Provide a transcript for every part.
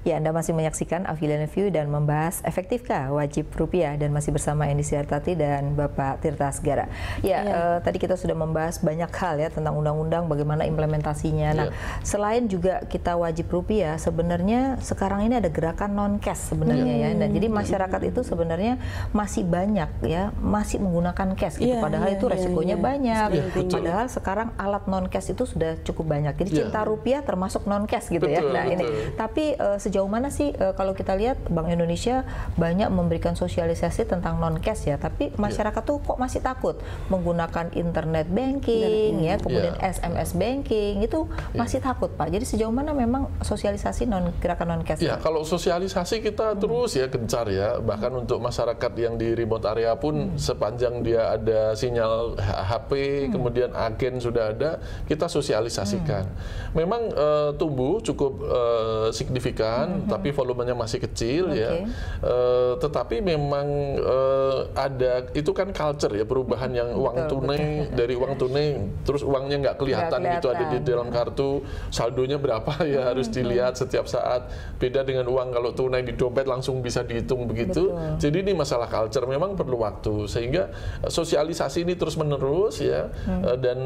Ya, Anda masih menyaksikan Afilian View dan membahas efektifkah wajib rupiah, dan masih bersama Endi Siartati dan Bapak Tirta Asgara. Ya, tadi kita sudah membahas banyak hal ya tentang undang-undang, bagaimana implementasinya. Nah, selain juga kita wajib rupiah, sebenarnya sekarang ini ada gerakan non-cash sebenarnya ya. Dan jadi masyarakat itu sebenarnya masih banyak ya, masih menggunakan cash gitu. Padahal itu resikonya banyak. Padahal sekarang alat non-cash itu sudah cukup banyak. Jadi cinta rupiah termasuk non-cash gitu ya. Nah, ini. Tapi sejauh mana sih kalau kita lihat Bank Indonesia banyak memberikan sosialisasi tentang non-cash ya, tapi masyarakat tuh kok masih takut menggunakan internet banking ya, kemudian SMS banking itu masih takut Pak. Jadi sejauh mana memang sosialisasi gerakan non-cash? Ya, kalau sosialisasi kita terus ya gencar ya, bahkan untuk masyarakat yang di remote area pun sepanjang dia ada sinyal HP, kemudian agen sudah ada, kita sosialisasikan. Memang tumbuh cukup signifikan, tapi volumenya masih kecil ya. Tetapi memang ada, itu kan culture ya, perubahan yang uang tunai dari uang tunai terus uangnya nggak kelihatan gitu ada di dalam kartu, saldonya berapa ya harus dilihat setiap saat. Beda dengan uang kalau tunai di dompet langsung bisa dihitung begitu. Jadi ini masalah culture, memang perlu waktu, sehingga sosialisasi ini terus menerus ya. Dan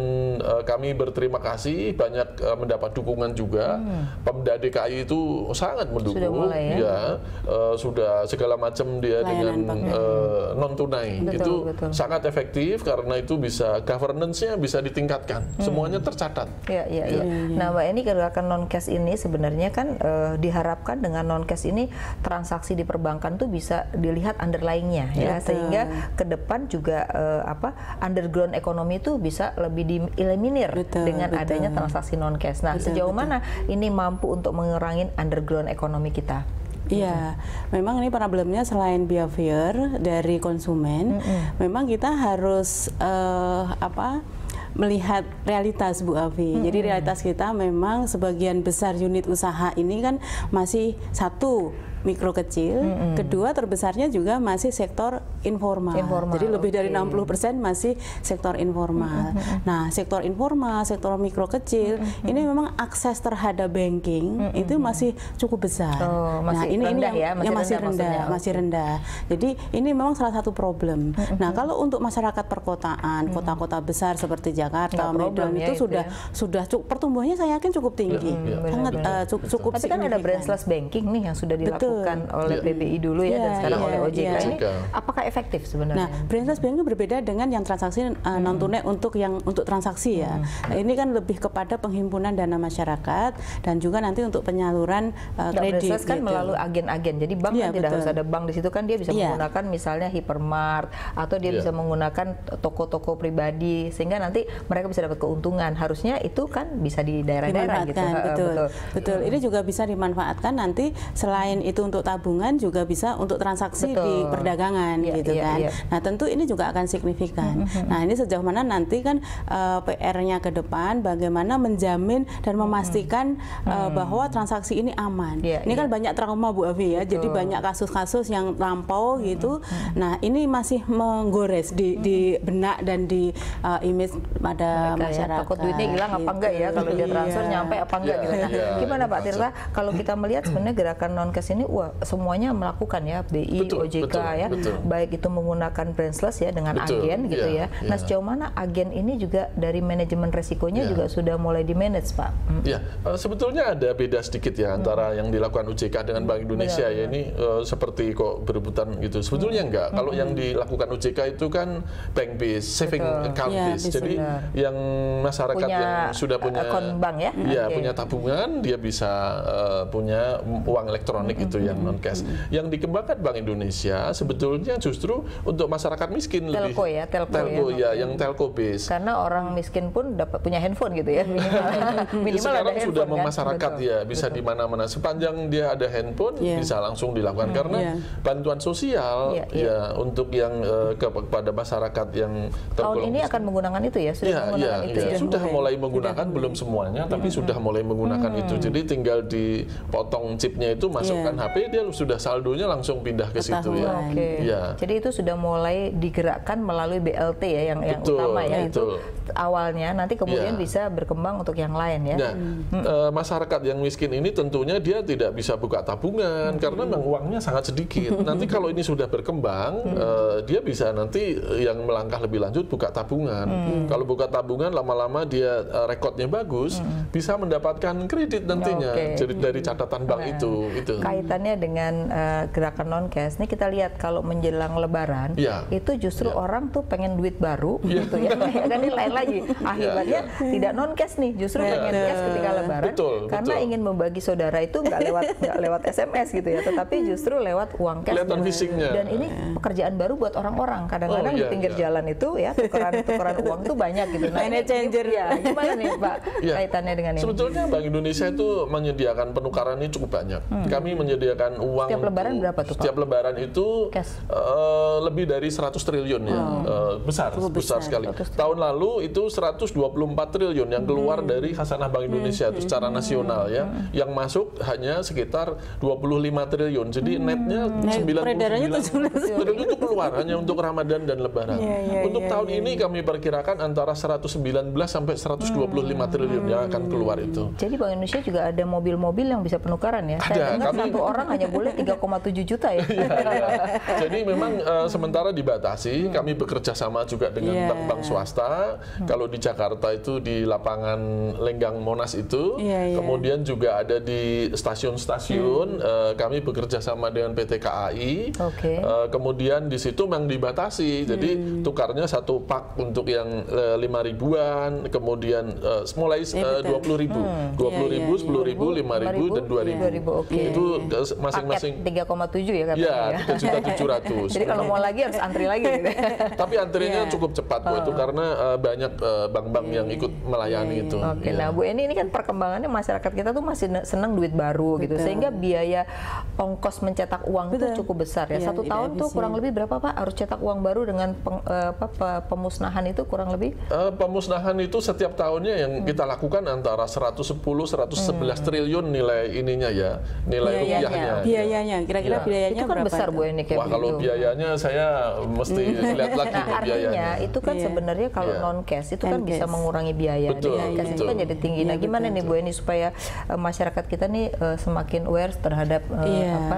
kami berterima kasih banyak mendapat dukungan juga. Pemda DKI itu sangat mendukung. Sudah mulai, ya, sudah segala macam dia layanan dengan non tunai itu sangat efektif karena itu bisa governance-nya bisa ditingkatkan, semuanya tercatat. Nah, Mbak Eni, gerakan non cash ini sebenarnya kan diharapkan dengan non cash ini transaksi di perbankan tuh bisa dilihat underlying-nya ya, sehingga ke depan juga underground ekonomi itu bisa lebih dieliminir dengan adanya transaksi non cash. Nah, sejauh mana ini mampu untuk mengurangi underground ekonomi kita? Iya, memang ini problemnya selain behavior dari konsumen, memang kita harus melihat realitas Bu Avi. Jadi realitas kita memang sebagian besar unit usaha ini kan masih satu mikro kecil, kedua terbesarnya juga masih sektor informal. Jadi lebih dari 60% masih sektor informal. Nah, sektor informal, sektor mikro kecil, ini memang akses terhadap banking itu masih cukup besar. Nah, ini yang masih rendah. Jadi ini memang salah satu problem. Nah, kalau untuk masyarakat perkotaan, kota-kota besar seperti Jakarta, Medan itu sudah pertumbuhannya saya yakin cukup tinggi. Sangat cukup. Tapi kan ada branchless banking nih yang sudah dilakukan oleh BBI dulu ya, dan sekarang oleh OJK. Ini apakah efektif sebenarnya? Nah, branchless banking berbeda dengan yang transaksi non tunai untuk transaksi ya. Nah, ini kan lebih kepada penghimpunan dana masyarakat dan juga nanti untuk penyaluran kredit. Branchless kan melalui agen-agen. Jadi bank kan tidak harus ada bank di situ, kan dia bisa menggunakan misalnya hypermart atau dia bisa menggunakan toko-toko pribadi, sehingga nanti mereka bisa dapat keuntungan. Harusnya itu kan bisa di daerah-daerah gitu. Betul. Ini juga bisa dimanfaatkan nanti, selain itu untuk tabungan juga bisa untuk transaksi di perdagangan gitu kan. Nah, tentu ini juga akan signifikan. Nah, ini sejauh mana nanti kan PR-nya ke depan bagaimana menjamin dan memastikan bahwa transaksi ini aman. Ini kan banyak trauma Bu Avi ya. Jadi banyak kasus-kasus yang lampau gitu. Nah, ini masih menggores di benak dan di image pada masyarakat. Takut duitnya hilang apa enggak ya kalau dia transfer nyampe apa enggak gitu. Nah, gimana Pak Tirta kalau kita melihat sebenarnya gerakan non cash ini semuanya melakukan ya, BI, OJK ya, baik itu menggunakan branchless ya dengan agen gitu ya. Nah, sejauh mana agen ini juga dari manajemen resikonya juga sudah mulai di manage Pak? Ya, sebetulnya ada beda sedikit ya antara yang dilakukan OJK dengan Bank Indonesia ya. Ini seperti kok berebutan gitu. Sebetulnya enggak. Kalau yang dilakukan OJK itu kan bank base, saving account base. Jadi yang masyarakat yang sudah punya bank ya, punya tabungan, dia bisa punya uang elektronik itu yang non cash. Yang dikembangkan Bank Indonesia sebetulnya justru untuk masyarakat miskin, telco yang telco base. Karena orang miskin pun dapat punya handphone gitu ya, minimal sekarang ada sudah handphone, memasyarakat ya, bisa di mana-mana sepanjang dia ada handphone bisa langsung dilakukan karena bantuan sosial untuk yang kepada masyarakat yang tahun ini akan menggunakan itu ya, sudah mulai menggunakan, belum semuanya tapi sudah mulai menggunakan itu. Jadi tinggal dipotong chipnya itu, masukkan HP dia sudah saldonya langsung pindah ke situ ya. Oke. Ya. Jadi itu sudah mulai digerakkan melalui BLT ya yang utama ya, itu awalnya, nanti kemudian bisa berkembang untuk yang lain ya. Nah, masyarakat yang miskin ini tentunya dia tidak bisa buka tabungan karena memang uangnya sangat sedikit. Nanti kalau ini sudah berkembang, dia bisa nanti yang melangkah lebih lanjut buka tabungan. Kalau buka tabungan lama-lama dia rekodnya bagus, bisa mendapatkan kredit nantinya dari catatan bank itu. Kaitannya dengan gerakan non-cash, ini kita lihat kalau menjelang Lebaran, itu justru orang tuh pengen duit baru, gitu ya. Kan ini lain lagi. Akibatnya tidak non-cash nih, justru pengen cash ketika Lebaran, karena ingin membagi saudara itu nggak lewat SMS gitu ya, tetapi justru lewat uang cash. Dan ini pekerjaan baru buat orang-orang. Kadang-kadang di pinggir jalan itu ya tukeran uang tuh banyak gitu. Nah, ini changer ya. Gimana nih Pak kaitannya dengan ini? Sebetulnya Bank Indonesia itu menyediakan penukaran ini cukup banyak. Kami menyediakan uang. Setiap Lebaran berapa tuh Pak? Setiap Lebaran itu lebih dari 100 triliun ya. Besar sekali. Tahun lalu itu 124 triliun yang keluar dari khazanah Bank Indonesia itu secara nasional ya. Yang masuk hanya sekitar 25 triliun. Jadi netnya 99 triliun itu keluar hanya untuk Ramadan dan Lebaran. Untuk tahun ini kami perkirakan antara 119 sampai 125 triliun yang akan keluar itu. Jadi Bank Indonesia juga ada mobil-mobil yang bisa penukaran ya? Saya dengar satu orang hanya boleh 3,7 juta ya? Jadi memang sementara dibatasi, kami bekerja sama juga dengan bank-bank swasta. Kalau di Jakarta itu di lapangan Lenggang Monas itu, kemudian juga ada di stasiun-stasiun, kami bekerja sama dengan PT KAI. Kemudian di situ memang dibatasi, jadi tukarnya satu pak untuk yang 5.000-an, kemudian mulai 20.000, 10.000, 5.000 dan 2.000. Itu masing-masing 3,7 ya katanya. Ya, 3.700. Jadi kalau mau lagi harus antri lagi gitu. Tapi antrinya cukup cepat kok itu karena banyak bank-bank yang ikut melayani itu. Nah Bu Eni, ini kan perkembangannya masyarakat kita tuh masih senang duit baru gitu, sehingga biaya ongkos mencetak uang itu cukup besar ya. Satu tahun tuh kurang lebih berapa Pak harus cetak uang baru dengan pemusnahan itu kurang lebih? Pemusnahan itu setiap tahunnya yang kita lakukan antara 110-111 triliun nilai ininya ya, nilai rupiahnya. Biayanya, kira-kira biayanya itu kan berapa? Besar Bu Eni kayak Wah, kalau biayanya saya mesti lihat lagi artinya biayanya. itu kan sebenarnya kalau non-cash itu kan bisa mengurangi biaya. Cash itu kan jadi tinggi. Nah, gimana nih Bu Eni supaya masyarakat kita nih semakin aware terhadap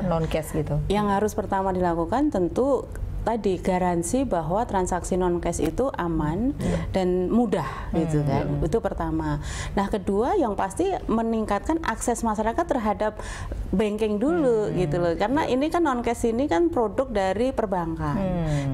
non-cash gitu? Yang harus pertama dilakukan tentu tadi garansi bahwa transaksi non cash itu aman dan mudah gitu kan. Itu pertama. Nah, kedua yang pasti meningkatkan akses masyarakat terhadap banking dulu gitu loh. Karena ini kan non cash ini kan produk dari perbankan.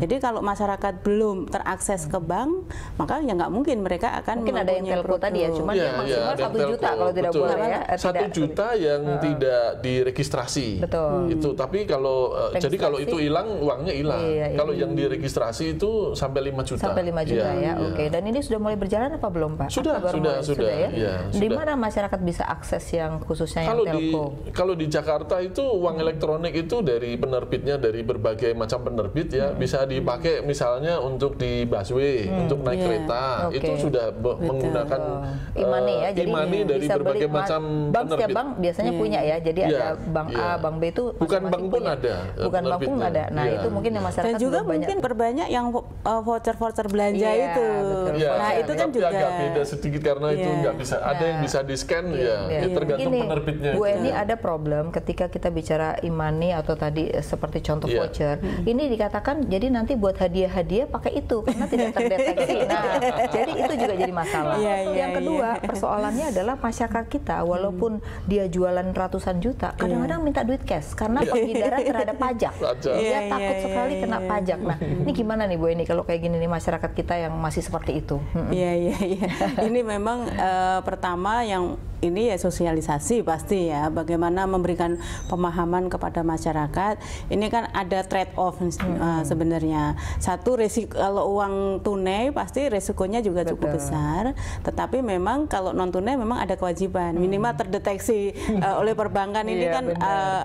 Jadi kalau masyarakat belum terakses ke bank, maka ya nggak mungkin mereka akan ada yang telco tadi ya, cuman dia maksimal 1 juta kalau tidak boleh ya. 1 juta yang tidak diregistrasi. Betul. Itu tapi kalau jadi kalau itu hilang uangnya hilang. Kalau yang diregistrasi itu sampai 5 juta. Sampai 5 juta ya. Oke. Dan ini sudah mulai berjalan apa belum Pak? Sudah ya. Di mana masyarakat bisa akses yang khususnya yang telco? Kalau di Jakarta itu uang elektronik itu dari penerbitnya, dari berbagai macam penerbit ya, bisa dipakai misalnya untuk di busway, untuk naik kereta. Itu sudah menggunakan e-money ya. Jadi e-money dari berbagai macam bank. Setiap penerbit. bank biasanya punya ya. Jadi ada bank A, bank B itu bukan bank pun ada. Bukan bank pun ada. Nah, itu mungkin yang masyarakat dan juga mungkin perbanyak yang voucher belanja itu. Nah, itu kan juga agak beda sedikit karena itu nggak bisa. Ada yang bisa di-scan tergantung penerbitnya. Bu Eni, ada problem ketika kita bicara e-money atau tadi seperti contoh voucher. Ini dikatakan jadi nanti buat hadiah-hadiah pakai itu karena tidak terdeteksi. Nah, jadi itu juga jadi masalah. Yang kedua, persoalannya adalah masyarakat kita walaupun dia jualan ratusan juta, kadang-kadang minta duit cash karena penghindaran terhadap pajak. Dia takut sekali kena pajak. Nah, ini gimana nih Bu Eni kalau kayak gini nih masyarakat kita yang masih seperti itu? Iya. Ini memang pertama yang ini ya sosialisasi pasti ya, bagaimana memberikan pemahaman kepada masyarakat. Ini kan ada trade off sebenarnya. Satu, resiko kalau uang tunai pasti resikonya juga cukup besar, tetapi memang kalau non tunai memang ada kewajiban minimal terdeteksi oleh perbankan. Ini kan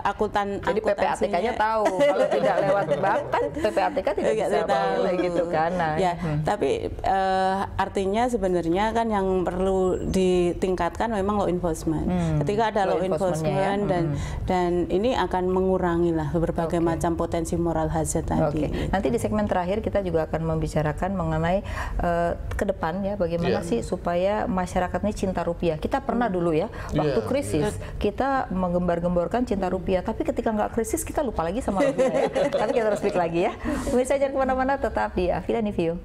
akuntan. Jadi PPATK-nya tahu kalau tidak lewat bank kan PPATK tidak bisa tahu gitu kan. Nah, tapi artinya sebenarnya kan yang perlu ditingkatkan memang law enforcement. Ketika ada law enforcement dan ini akan mengurangi lah berbagai macam potensi moral hazard tadi. Nanti di segmen terakhir kita juga akan membicarakan mengenai ke depan ya bagaimana sih supaya masyarakat ini cinta rupiah. Kita pernah dulu ya waktu krisis kita menggembar-gemborkan cinta rupiah, tapi ketika nggak krisis kita lupa lagi sama rupiah. Tapi kita harus speak lagi ya. Pemirsa jangan kemana-mana, tetap di Afila View.